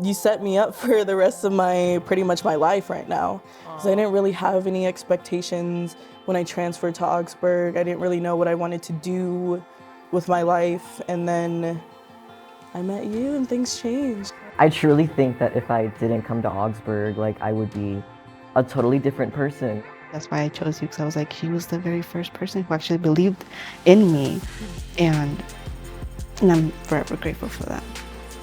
you set me up for the rest of pretty much my life right now. Because I didn't really have any expectations when I transferred to Augsburg. I didn't really know what I wanted to do with my life. And then I met you and things changed. I truly think that if I didn't come to Augsburg, I would be a totally different person. That's why I chose you, because I was like, he was the very first person who actually believed in me. And I'm forever grateful for that.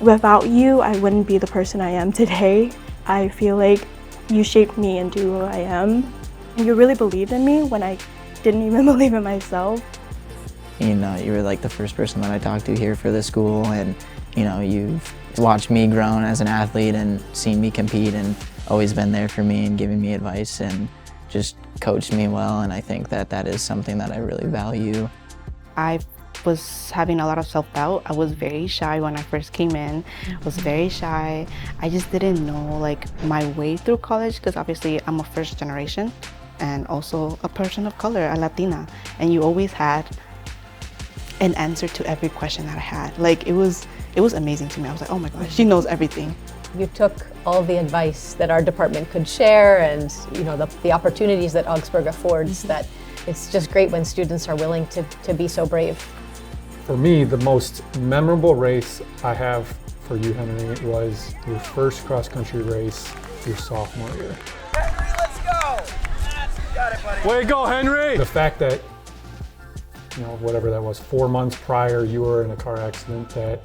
Without you, I wouldn't be the person I am today. I feel like you shaped me into who I am. You really believed in me when I didn't even believe in myself. You were like the first person that I talked to here for the school, and you've watched me grow as an athlete and seen me compete and always been there for me and giving me advice and just coached me well, and I think that that is something that I really value. I was having a lot of self-doubt. I was very shy when I first came in. I was very shy. I just didn't know my way through college, because obviously I'm a first generation and also a person of color, a Latina, and you always had an answer to every question that I had. It was amazing to me. I was like, oh my gosh, she knows everything. You took all the advice that our department could share, and the opportunities that Augsburg affords. That it's just great when students are willing to be so brave. For me, the most memorable race I have for you, Henry, was your first cross-country race your sophomore year. Henry, let's go! Yes, you got it, buddy. Way to go, Henry! The fact that, whatever that was, 4 months prior, you were in a car accident that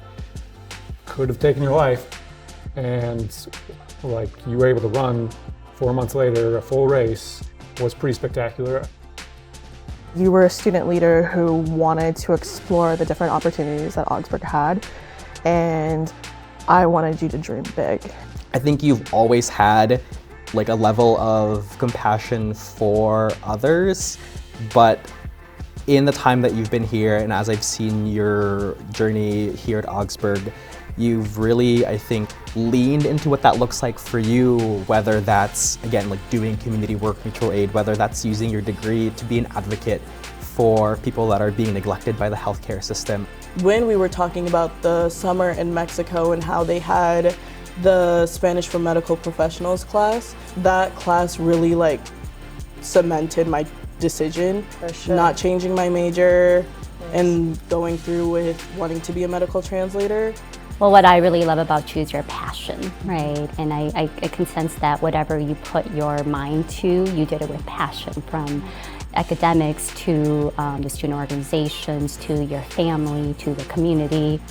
could have taken your life, and you were able to run 4 months later a full race was pretty spectacular. You were a student leader who wanted to explore the different opportunities that Augsburg had, and I wanted you to dream big. I think you've always had a level of compassion for others, but in the time that you've been here and as I've seen your journey here at Augsburg, you've really, I think, leaned into what that looks like for you, whether that's, again, doing community work, mutual aid, whether that's using your degree to be an advocate for people that are being neglected by the healthcare system. When we were talking about the summer in Mexico and how they had the Spanish for Medical Professionals class, that class really cemented my decision, not changing my major and going through with wanting to be a medical translator. Well, what I really love about you is your passion, right? And I can sense that whatever you put your mind to, you did it with passion, from academics to the student organizations, to your family, to the community.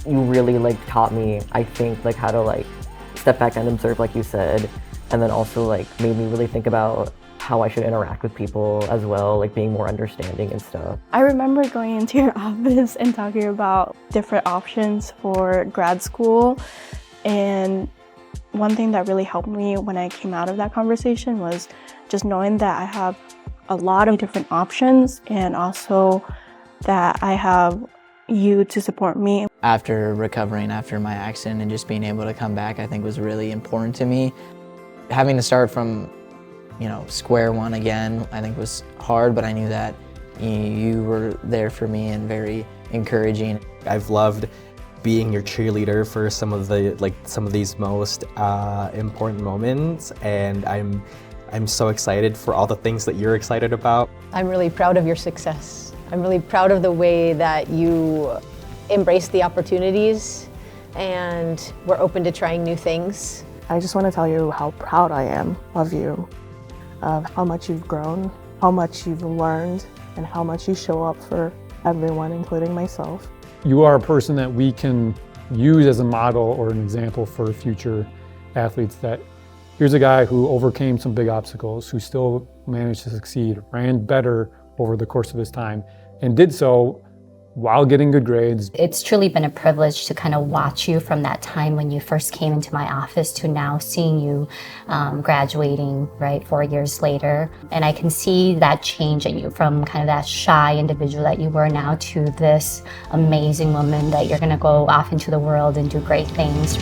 You really taught me, I think, how to step back and observe, like you said, and then also made me really think about how I should interact with people as well, being more understanding and stuff. I remember going into your office and talking about different options for grad school, and one thing that really helped me when I came out of that conversation was just knowing that I have a lot of different options, and also that I have you to support me. After recovering after my accident and just being able to come back, I think was really important to me. Having to start from square one again, I think was hard, but I knew that you were there for me and very encouraging. I've loved being your cheerleader for some of these most important moments, and I'm so excited for all the things that you're excited about. I'm really proud of your success. I'm really proud of the way that you embrace the opportunities and were open to trying new things. I just want to tell you how proud I am of you, of how much you've grown, how much you've learned, and how much you show up for everyone, including myself. You are a person that we can use as a model or an example for future athletes, that here's a guy who overcame some big obstacles, who still managed to succeed, ran better over the course of his time, and did so while getting good grades. It's truly been a privilege to kind of watch you from that time when you first came into my office to now seeing you graduating, right, 4 years later. And I can see that change in you from kind of that shy individual that you were now to this amazing woman that you're gonna go off into the world and do great things.